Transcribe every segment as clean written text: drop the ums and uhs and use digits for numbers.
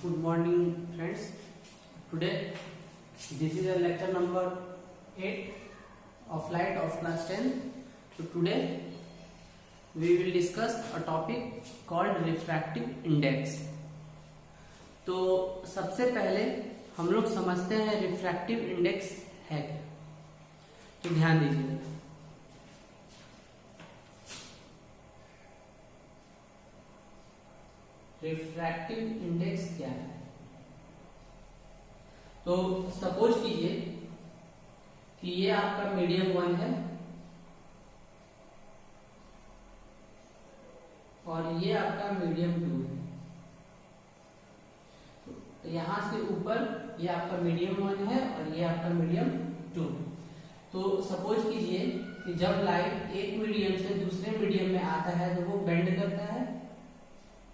Good morning, friends. Today, this is a lecture number 8 of Light of class 10. So today, we will discuss a topic called refractive index. तो सबसे पहले हम लोग समझते हैं refractive index है क्या. तो ध्यान दीजिए, रिफ्रैक्टिव इंडेक्स क्या है. तो सपोज कीजिए कि ये आपका मीडियम 1 है और ये आपका मीडियम 2 है. तो यहां से ऊपर ये आपका मीडियम 1 है और ये आपका मीडियम 2. तो सपोज कीजिए कि जब लाइट एक मीडियम से दूसरे मीडियम में आता है तो वो बेंड करता है.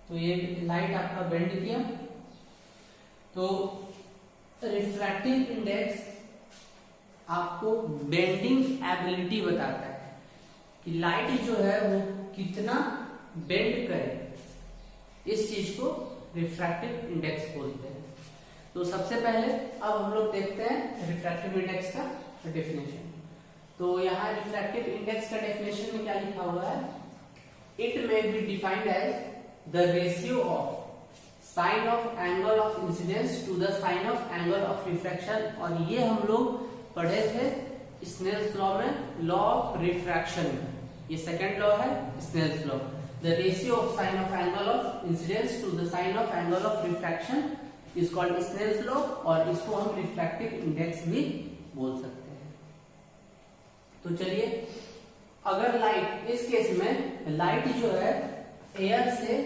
तो ये लाइट आपका बेंड किया. तो रिफ्रैक्टिव इंडेक्स आपको बेंडिंग एबिलिटी बताता है कि लाइट जो है वो कितना बेंड करे. इस चीज को रिफ्रैक्टिव इंडेक्स बोलते हैं. तो सबसे पहले अब हम लोग देखते हैं रिफ्रैक्टिव इंडेक्स का डेफिनेशन. तो यहाँ रिफ्रैक्टिव इंडेक्स का डेफिनेशन में क्या लिखा हुआ है. It may be defined as the ratio of sin of angle of incidence to the sin of angle of refraction. और ये हम लोग पढ़े थे स्नेल्स लॉ में, लॉ ऑफ रिफ्रैक्शन में. ये सेकंड लॉ है Snell's law. the ratio of sin of angle of incidence to the sin of angle of refraction is called Snell's law. और इसको हम रिफ्रैक्टिव इंडेक्स भी बोल सकते हैं. तो चलिए, अगर लाइट, इस केस में लाइट जो है एयर से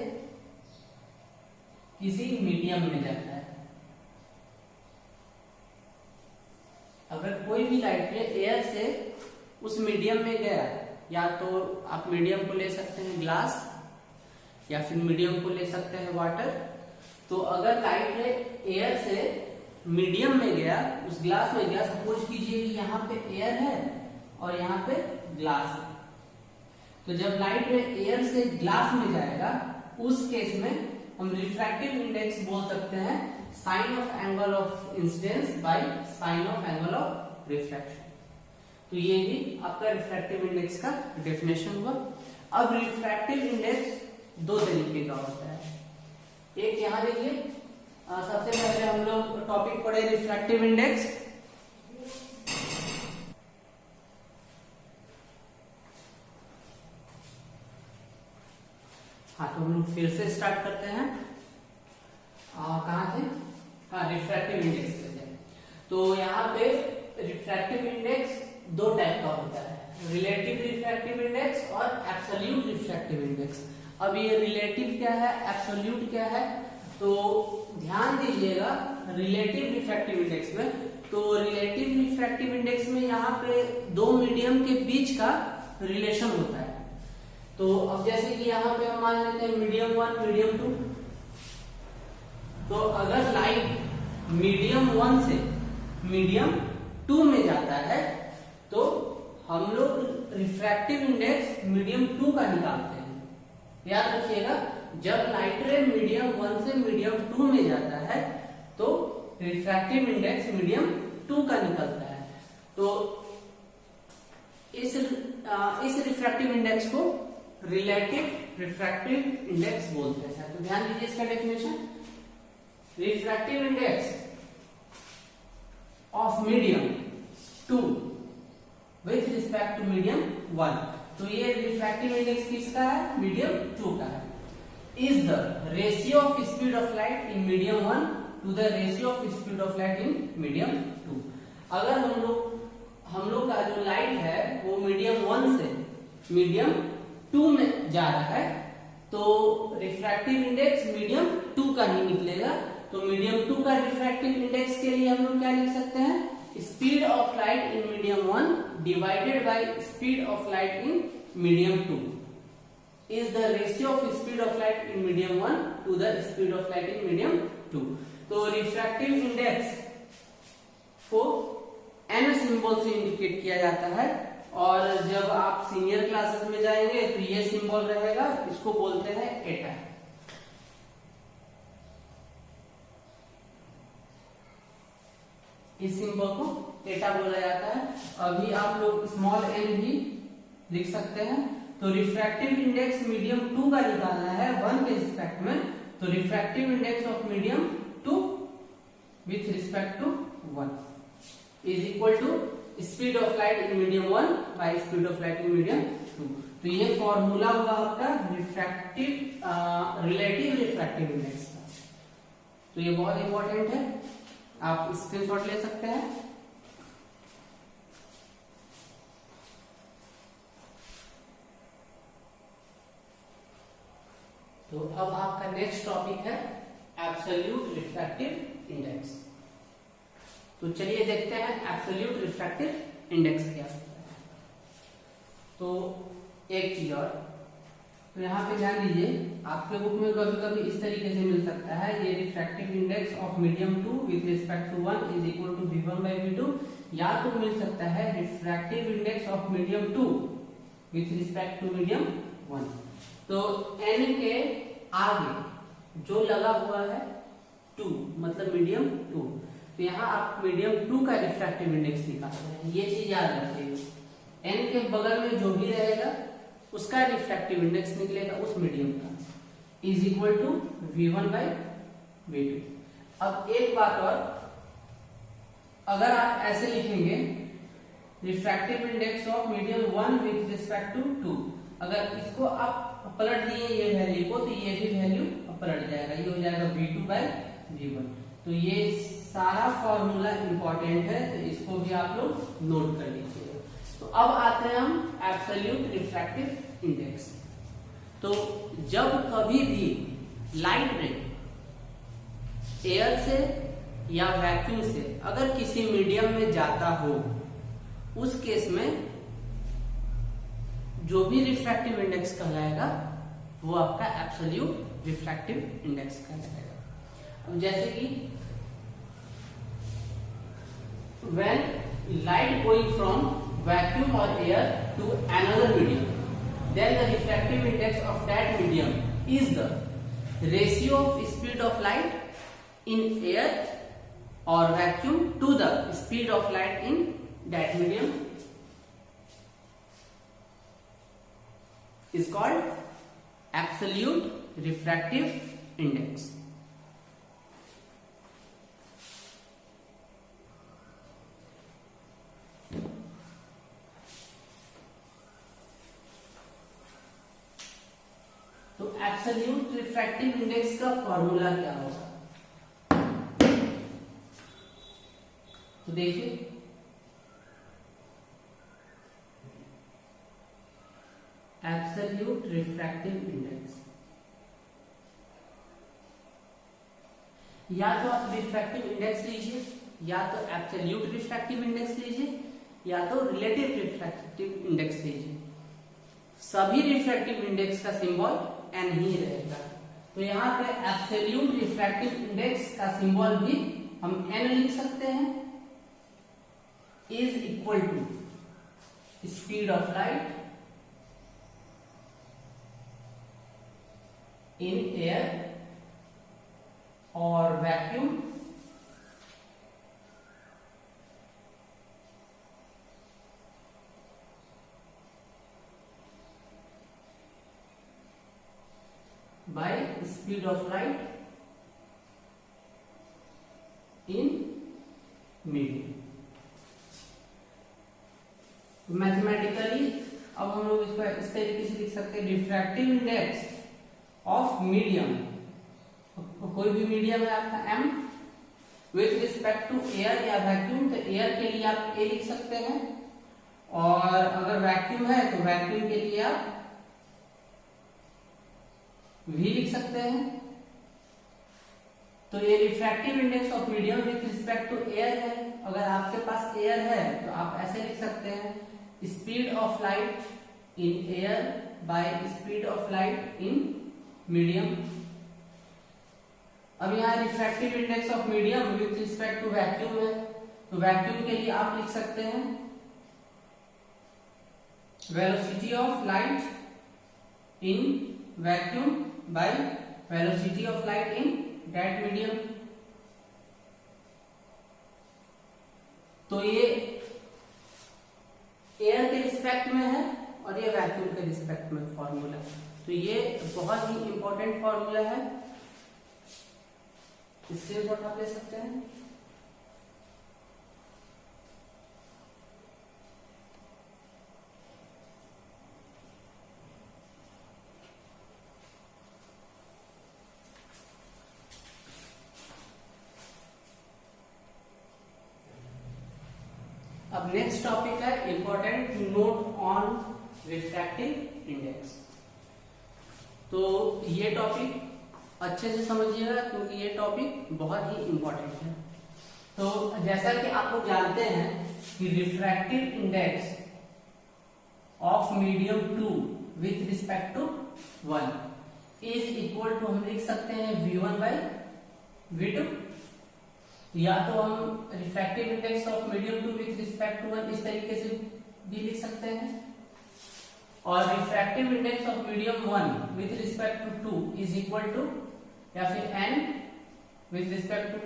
किसी मीडियम में जाता है. अगर कोई भी लाइट एयर से उस मीडियम में गया, या तो आप मीडियम को ले सकते हैं ग्लास, या फिर मीडियम को ले सकते हैं वाटर. तो अगर लाइट एयर से मीडियम में गया, उस ग्लास में गया, सपोज कीजिए कि यहाँ पे एयर है और यहाँ पे ग्लास है. तो जब लाइट एयर से ग्लास में जाएगा, उस केस में हम रिफ्रैक्टिव इंडेक्स बोल सकते हैं sine of angle of incidence by sine of angle of refraction. तो ये भी आपका रिफ्रैक्टिव इंडेक्स का डेफिनेशन हुआ. अब रिफ्रैक्टिव इंडेक्स दो तरीके का होता है. एक यहां देखिए, सबसे पहले हम लोग टॉपिक पढ़े रिफ्रैक्टिव इंडेक्स. हाँ, तो हम लोग फिर से स्टार्ट करते हैं. कहाँ थे? हाँ, रिफ्रैक्टिव इंडेक्स पे थे. तो यहाँ पे रिफ्रैक्टिव इंडेक्स दो टाइप का होता है, रिलेटिव रिफ्रैक्टिव इंडेक्स और एब्सोल्यूट रिफ्रैक्टिव इंडेक्स. अब ये रिलेटिव क्या है, एब्सोल्यूट क्या है, तो ध्यान दीजिएगा. रिलेटिव रिफ्रैक्टिव इंडेक्स में, तो रिलेटिव रिफ्रैक्टिव इंडेक्स में यहाँ पे दो मीडियम के बीच का रिलेशन होता है. तो अब जैसे कि यहाँ पे हम मान लेते हैं मीडियम 1 मीडियम 2. तो अगर लाइट मीडियम 1 से मीडियम 2 में जाता है, तो हम लोग रिफ्रैक्टिव इंडेक्स मीडियम 2 का निकालते हैं. याद रखिएगा, जब लाइट रे मीडियम 1 से मीडियम 2 में जाता है तो रिफ्रैक्टिव इंडेक्स मीडियम 2 का निकलता है. तो इस रिफ्रैक्टिव इंडेक्स को रिलेटिव रिफ्रैक्टिव इंडेक्स बोलते हैं. तो ध्यान दीजिए इसका definition. Refractive index of medium 2 with respect to medium 1. तो ये रिफ्रैक्टिव इंडेक्स किसका है, मीडियम 2 का है. Is the ratio of speed of light in medium 1 to the ratio of speed of light in medium 2. अगर हम लोग का जो लाइट है वो मीडियम 1 से मीडियम 2 में जा रहा है, तो रिफ्रैक्टिव इंडेक्स मीडियम 2 का ही निकलेगा. तो मीडियम 2 का रिफ्रैक्टिव इंडेक्स के लिए हम लोग क्या लिख सकते हैं, speed of light in medium 1 divided by speed of light in medium 2 is the ratio of speed of light in medium 1 to the speed of light in medium 2. तो रिफ्रैक्टिव इंडेक्स को n सिंबल से indicate किया जाता है. और जब आप senior classes में जाएंगे तो ये सिंबल रहेगा, इसको बोलते हैं एटा. इस सिंबल को एटा बोला जाता है। अभी आप लोग स्मॉल एन भी लिख सकते हैं। तो रिफ्रैक्टिव इंडेक्स मीडियम 2 का निकालना है 1 के रिस्पेक्ट में। तो refractive index of medium 2 with respect to 1 is equal to speed of light in medium 1 by speed of light in medium 2। तो ये फॉर्मूला हुआ आपका रिलेटिव रिफ्रैक्टिव इंडेक्स का। तो ये बहुत इंपॉर्टेंट है, आप स्क्रीनशॉट ले सकते हैं। तो अब आपका नेक्स्ट टॉपिक है एब्सोल्यूट रिफ्रैक्टिव इंडेक्स। तो चलिए देखते हैं एब्सोल्यूट रिफ्रैक्टिव इंडेक्स क्या होता है। तो एक चीज और, तो यहाँ पे ध्यान दीजिए, आपके बुक में कभी कभी इस तरीके से मिल सकता है, ये refractive index of medium 2 with respect to 1 is equal to v1 by v2, या तो मिल सकता है refractive index of medium 2 with respect to medium 1। तो n के आगे जो लगा हुआ है 2 मतलब मीडियम 2, तो यहाँ आप मीडियम 2 का रिफ्रैक्टिव इंडेक्स निकालते हैं। ये चीज याद रखिएगा, n के बगल में जो भी रहेगा उसका रिफ्रैक्टिव इंडेक्स निकलेगा उस मीडियम का, is equal to v1 by v2। अब एक बात और, अगर आप ऐसे लिखेंगे refractive index of medium 1 with respect to 2, अगर इसको आप पलट दिए ये वैल्यू को, तो ये भी वैल्यू पलट जाएगा, ये हो जाएगा v2 बाय v1। तो ये सारा फॉर्मूला इंपॉर्टेंट है, तो इसको भी आप लोग नोट कर लीजिएगा। तो अब आते हैं हम एब्सोल्यूट रिफ्रैक्टिव इंडेक्स। तो जब कभी भी लाइट रे एयर से या वैक्यूम से अगर किसी मीडियम में जाता हो, उस केस में जो भी रिफ्रैक्टिव इंडेक्स कहलाएगा वो आपका एब्सोल्यूट रिफ्रैक्टिव इंडेक्स कहलाएगा। अब जैसे कि when light going from vacuum और air to another medium, then the refractive index of that medium is the ratio of speed of light in air or vacuum to the speed of light in that medium is called absolute refractive index. तो absolute refractive index का formula क्या होगा, तो देखिए absolute refractive index, या तो आप refractive index लीजिए, या तो एब्सोल्यूट रिफ्रैक्टिव इंडेक्स लीजिए, या तो रिलेटिव रिफ्रैक्टिव इंडेक्स लीजिए। सभी रिफ्रैक्टिव इंडेक्स का सिंबल n ही रहेगा। तो यहाँ पे एब्सोल्यूट रिफ्रैक्टिव इंडेक्स का सिंबल भी हम n लिख सकते हैं, is equal to speed of light in air और vacuum by speed of light in medium। तो मैथमेटिकली अब हम लोग इसको इस तरीके से लिख सकते हैं, रिफ्रैक्टिव इंडेक्स ऑफ मीडियम, कोई भी मीडियम है आपका m, with respect to air या वैक्यूम, तो एयर के लिए आप a लिख सकते हैं, और अगर वैक्यूम है तो वैक्यूम के लिए आप v लिख सकते हैं। तो ये refractive index of medium with respect to air है। अगर आपके पास एयर है तो आप ऐसे लिख सकते हैं, speed of light in air by speed of light in medium. अब यहाँ refractive index of medium with respect to vacuum है, तो वैक्यूम के लिए आप लिख सकते हैं velocity of light in vacuum by velocity of light in that medium। तो ये एयर के रिस्पेक्ट में है और ये वैक्यूम के रिस्पेक्ट में फॉर्मूला है। तो ये बहुत ही इंपॉर्टेंट फॉर्मूला है, स्क्रीनशॉट आप ले सकते हैं। अब नेक्स्ट टॉपिक है important note on refractive index. तो ये टॉपिक अच्छे से समझिएगा क्योंकि ये टॉपिक बहुत ही इंपॉर्टेंट है। तो जैसा कि आप लोग जानते हैं कि refractive index of medium 2 with respect to 1 is equal to, हम लिख सकते हैं V1 बाई V2, या तो हम refractive index of medium 2 with respect to 1 इस तरीके से भी लिख सकते हैं, और refractive index of medium 1 with respect to 2 is equal to, या फिर n with respect to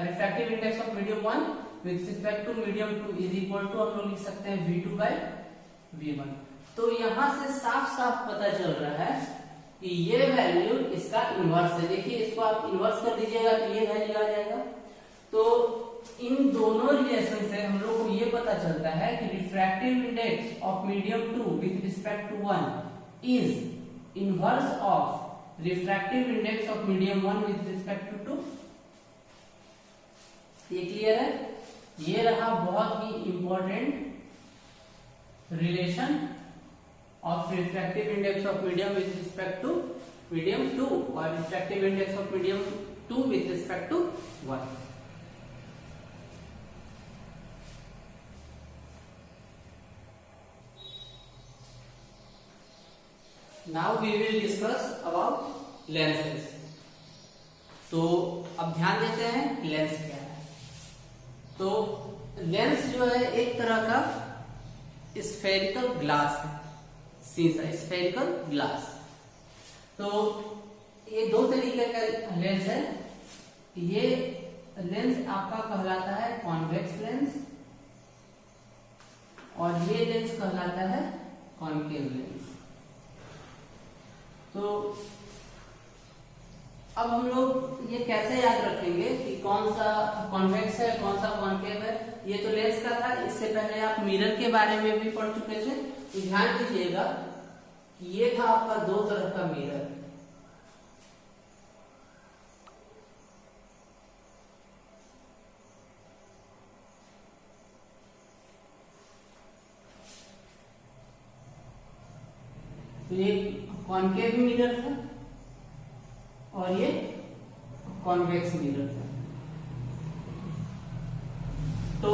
refractive index of medium 1 with respect to medium 2 is equal to हम लोग लिख सकते हैं V2 बाई V1। तो यहां से साफ साफ पता चल रहा है कि ये वैल्यू इसका इनवर्स है। देखिए इसको आप इनवर्स कर दीजिएगा तो ये वैल्यू आ जाएगा। तो इन दोनों रिलेशन से हम लोग को ये पता चलता है कि refractive index of medium 2 with respect to 1 is inverse of refractive index of medium 1 with respect to 2। ये क्लियर है? ये रहा बहुत ही important relation of refractive index of medium with respect to medium 2 or refractive index of medium 2 with respect to 1. Now we will discuss about lenses. तो अब ध्यान देते हैं लेंस क्या है। तो लेंस जो है एक तरह का स्फेरिकल ग्लास है, शीशा, स्फेरिकल ग्लास। तो ये दो तरीके का लेंस है। ये लेंस आपका कहलाता है कॉन्वेक्स लेंस और ये लेंस कहलाता है कॉनकेव लेंस। तो अब हम लोग ये कैसे याद रखेंगे कि कौन सा कॉन्वेक्स है कौन सा कॉनकेव है। ये तो लेंस का था, इससे पहले आप मिरर के बारे में भी पढ़ चुके थे। तो ध्यान दीजिएगा कि ये था आपका दो तरह का मिरर। तो ये कॉनकेव मिरर था और ये कॉन्वेक्स मिरर था। तो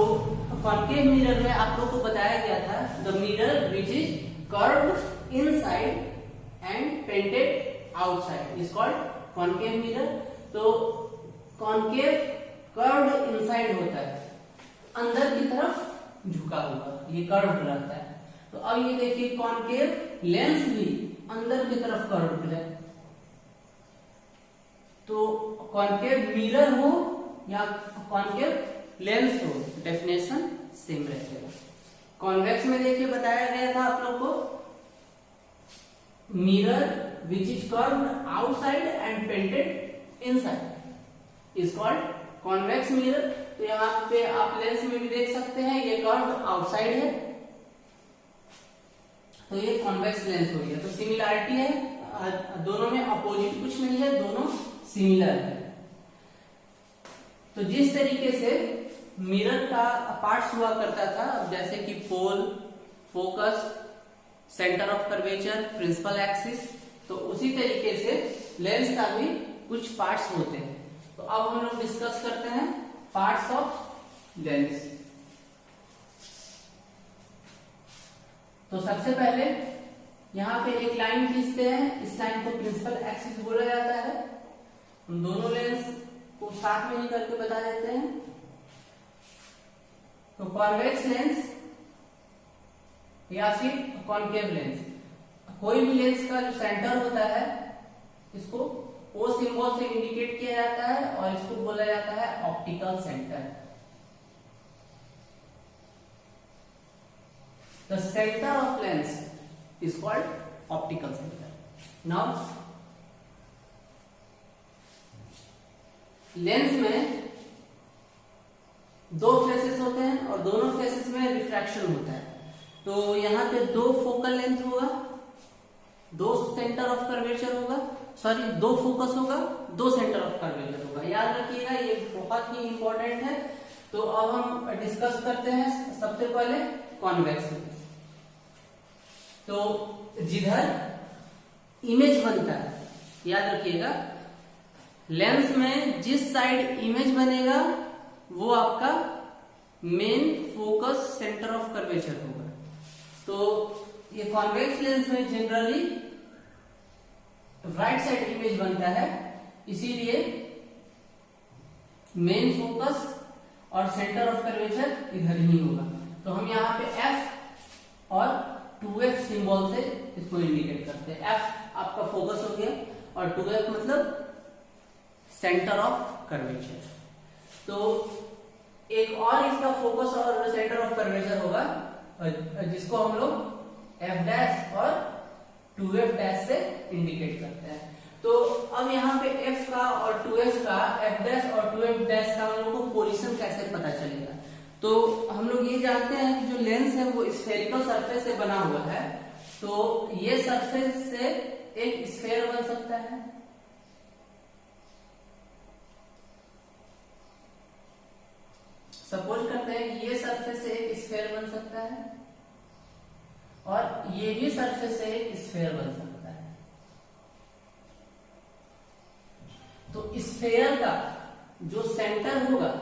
कॉनकेव मिरर में आप लोग को बताया गया था the mirror which is curved inside and painted outside is called concave mirror. तो कॉनकेव कर्व्ड इनसाइड होता है, अंदर की तरफ झुका हुआ, ये कर्व्ड रहता है। तो अब ये देखिए कॉनकेव लेंस भी अंदर की तरफ कर्व्ड है। तो कॉनकेव मिरर हो या कॉनकेव लेंस हो, डेफिनेशन सेम रहेगा। कॉन्वेक्स में देखिए बताया गया था आप लोग को mirror which is curved outside and painted inside is called convex mirror. तो यहाँ पे आप लेंस में भी देख सकते हैं ये कर्व्ड आउटसाइड है, तो ये कॉन्वेक्स लेंस हो गया। तो सिमिलैरिटी है, दोनों में अपोजिट कुछ नहीं है, दोनों सिमिलर है। तो जिस तरीके से मिरर का पार्ट्स हुआ करता था, जैसे कि pole, focus, centre of curvature, principal axis, तो उसी तरीके से लेंस का भी कुछ पार्ट्स होते हैं। तो अब हम लोग डिस्कस करते हैं पार्ट्स ऑफ लेंस। तो सबसे पहले यहां पे एक लाइन खींचते हैं, इस लाइन को प्रिंसिपल एक्सिस बोला जाता है। हम दोनों लेंस को साथ में ही करके बता देते हैं। तो कॉन्वेक्स लेंस या फिर कॉनकेव लेंस, कोई भी लेंस का जो सेंटर होता है इसको ओ सिंबल से इंडिकेट किया जाता है और इसको बोला जाता है optical centre. The centre of lens is called optical centre. Now lens में दो फेसेस होते हैं और दोनों फेसेस में रिफ्रैक्शन होता है। तो यहाँ पे दो फोकल लेंथ होगा, दो सेंटर ऑफ कर्वेचर होगा, सॉरी दो फोकस होगा, दो सेंटर ऑफ कर्वेचर होगा। याद रखिएगा ये बहुत ही इंपॉर्टेंट है। तो अब हम डिस्कस करते हैं सबसे पहले कॉन्वेक्स लेंस। तो जिधर इमेज बनता है, याद रखिएगा लेंस में जिस साइड इमेज बनेगा वो आपका main focus centre of curvature होगा। तो ये कॉन्वेक्स लेंस में जनरली राइट साइड इमेज बनता है, इसीलिए मेन फोकस और सेंटर ऑफ कर्वेचर इधर ही होगा। तो हम यहाँ पे F और 2F सिंबल से इसको इंडिकेट करते हैं। F आपका फोकस हो गया और 2F मतलब सेंटर ऑफ कर्वेचर। तो एक और इसका फोकस और सेंटर ऑफ कर्वेचर होगा जिसको हम लोग F डैश और 2F डैश से इंडिकेट करते हैं। तो अब यहाँ पे F का और 2F का, F डैश और 2F डैश का हम लोग को पोजीशन कैसे पता चलेगा? तो हम लोग ये जानते हैं कि जो लेंस है वो स्फेरिकल सरफेस से बना हुआ है। तो ये सरफेस से एक स्फेयर बन सकता है, सपोज करते हैं कि ये सरफेस से एक स्फेयर बन सकता है और ये भी सरफेस से एक स्फेयर बन सकता है। तो स्फेयर का जो सेंटर होगा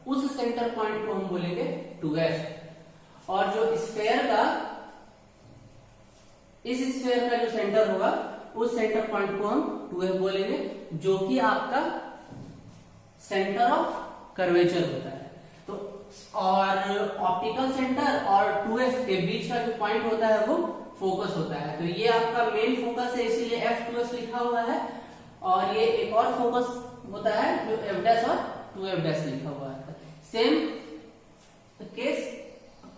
उस सेंटर पॉइंट को हम बोलेंगे 2F और जो स्फेयर का, इस स्फेयर का जो सेंटर होगा उस सेंटर पॉइंट को हम 2F बोलेंगे, जो कि आपका सेंटर ऑफ कर्वेचर होता है। तो और ऑप्टिकल सेंटर और 2F के बीच का जो पॉइंट होता है वो फोकस होता है। तो ये आपका मेन फोकस है, इसीलिए F2F लिखा हुआ है। और ये एक और फोकस होता है जो F डैश और 2F डैश लिखा हुआ है। सेम केस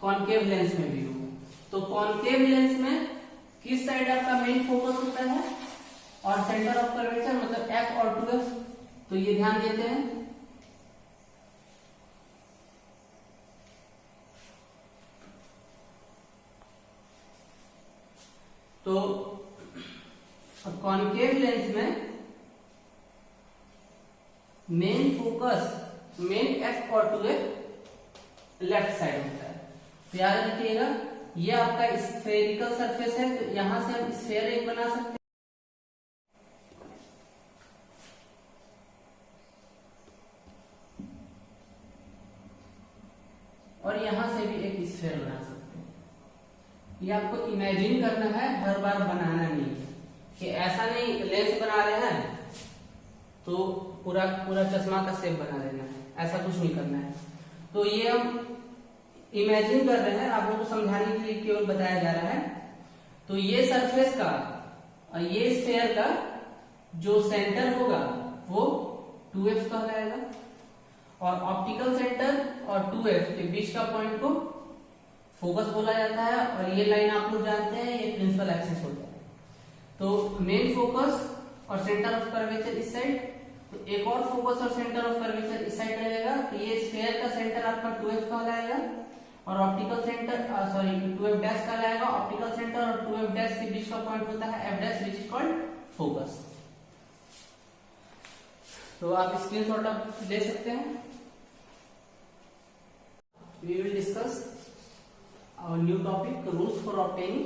कॉनकेव लेंस में भी होगा। तो कॉनकेव लेंस में किस साइड आपका मेन फोकस होता है और सेंटर ऑफ कर्वेचर मतलब F और 2F। तो ये ध्यान देते हैं। तो कॉनकेव लेंस में मेन फोकस, मेन F और 2F लेफ्ट साइड होता है। तो याद रखिएगा ये आपका स्फेरिकल सरफेस है, तो यहां से हम स्फेयर एक बना सकते हैं और यहां से भी एक स्फेयर बना सकते हैं। ये आपको इमेजिन करना है, हर बार बनाना नहीं है कि ऐसा नहीं लेंस बना रहे हैं तो पूरा पूरा चश्मा का शेप बना देना है, ऐसा कुछ नहीं करना है। तो ये हम इमेजिन कर रहे हैं, आप लोगों को समझाने के लिए केवल बताया जा रहा है। तो ये सरफेस का और ये स्फेयर का जो सेंटर होगा वो 2F कहलाएगा और ऑप्टिकल सेंटर और 2F के बीच का पॉइंट को फोकस बोला जाता है। और ये लाइन आप लोग जानते हैं, ये प्रिंसिपल एक्सिस होता है। तो मेन फोकस और सेंटर ऑफ कर्वेचर इस साइड, तो एक और फोकस और सेंटर ऑफ कर्वेचर इस साइड रहेगा। तो ये स्फेयर का सेंटर आपका 2F कहलाएगा और ऑप्टिकल सेंटर 2F डैश कहलाएगा। ऑप्टिकल सेंटर और 2F डैश के बीच का पॉइंट होता है F dash which is called focus. तो आप स्क्रीनशॉट आप ले सकते हैं। We will discuss our new topic, rules for obtaining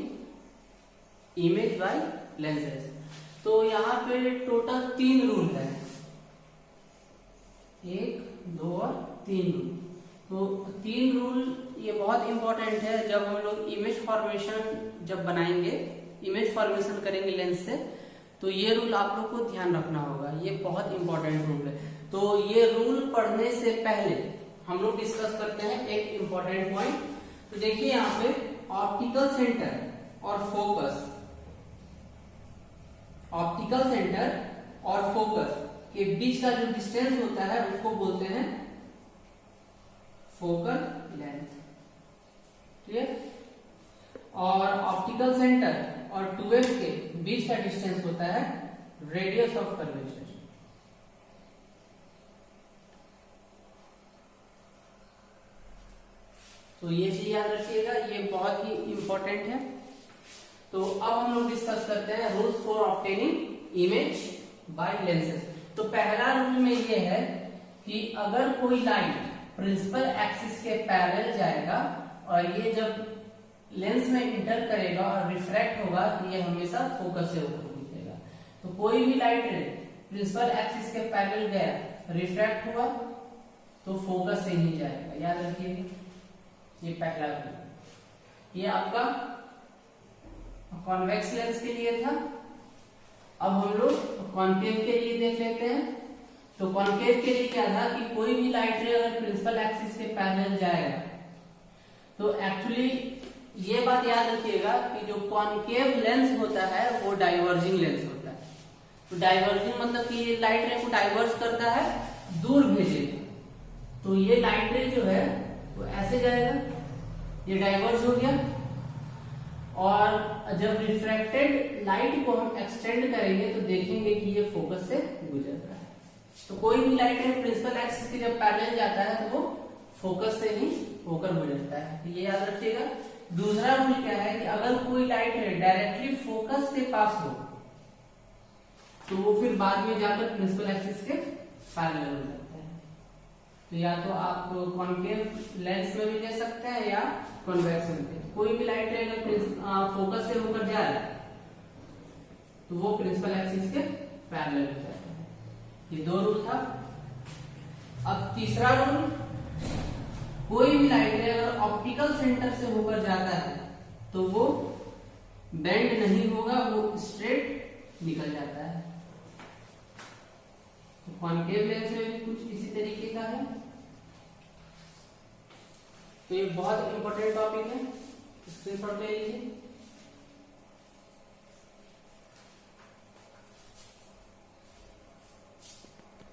image by lenses। तो यहाँ पे टोटल 3 रूल है, 1, 2 और 3 रूल। तो 3 रूल ये बहुत इंपॉर्टेंट है जब हम लोग इमेज फॉर्मेशन जब बनाएंगे, इमेज फॉर्मेशन करेंगे लेंस से, तो ये रूल आप लोग को ध्यान रखना होगा। ये बहुत इंपॉर्टेंट रूल है। तो ये रूल पढ़ने से पहले हम लोग डिस्कस करते हैं एक इंपॉर्टेंट पॉइंट। तो देखिए यहाँ पे ऑप्टिकल सेंटर और फोकस, ऑप्टिकल सेंटर और फोकस के बीच का जो डिस्टेंस होता है उसको बोलते हैं फोकल लेंथ। क्लियर? और ऑप्टिकल सेंटर और टूएफ के बीच का डिस्टेंस होता है रेडियस ऑफ कर्वेचर। तो ये चीज याद रखिएगा, ये बहुत ही इंपॉर्टेंट है। तो अब हम लोग डिस्कस करते हैं rules for obtaining image by lenses. तो पहला रूल में ये है कि अगर कोई लाइट प्रिंसिपल एक्सिस के पैरेलल जाएगा और ये जब लेंस में इंटर करेगा और रिफ्रैक्ट होगा तो ये हमेशा फोकस से ऊपर दिखेगा। तो कोई भी लाइट रे प्रिंसिपल एक्सिस के पैरेलल गया, रिफ्रैक्ट हुआ तो फोकस से ही जाएगा, याद रखिए। ये पहला रूल। ये आपका कॉन्वेक्स लेंस के लिए था। अब हम लोग कॉन्केव के लिए देख लेते हैं। तो कॉन्केव के लिए क्या था कि कोई भी लाइट रे अगर प्रिंसिपल एक्सिस के पैरेलल जाएगा तो एक्चुअली ये बात याद रखिएगा कि जो कॉन्केव लेंस होता है वो डाइवर्जिंग लेंस होता है। तो डाइवर्जिंग मतलब कि ये लाइट रे को डाइवर्स करता है, दूर भेजेगा। तो ये लाइट रे जो है वो ऐसे जाएगा, ये डाइवर्ज हो गया, और जब रिफ्रैक्टेड लाइट को हम एक्सटेंड करेंगे तो देखेंगे कि ये फोकस से गुजर रहा है। तो कोई भी लाइट है प्रिंसिपल एक्सिस के जब पैरेलल जाता है तो वो फोकस से ही होकर गुजरता है। तो ये याद रखिएगा। दूसरा रूल क्या है कि अगर कोई लाइट है डायरेक्टली फोकस के पास हो तो वो फिर बाद में जाकर प्रिंसिपल एक्सिस के पैरेलल हो जाता है। तो या तो आप कॉन्केव लेंस में भी ले सकते हैं या कॉन्वेक्स में। कोई भी लाइट रे अगर फोकस से होकर जा रहा है तो वो प्रिंसिपल एक्सिस के पैरेलल हो जाता है। ये दो रूल था। अब तीसरा रूल, कोई भी लाइट रे अगर ऑप्टिकल सेंटर से होकर जाता है तो वो बेंड नहीं होगा, वो स्ट्रेट निकल जाता है। तो कॉन्केव लेंस में भी कुछ इसी तरीके का है। तो ये बहुत इंपॉर्टेंट टॉपिक है, स्क्रीनशॉट ले लीजिए।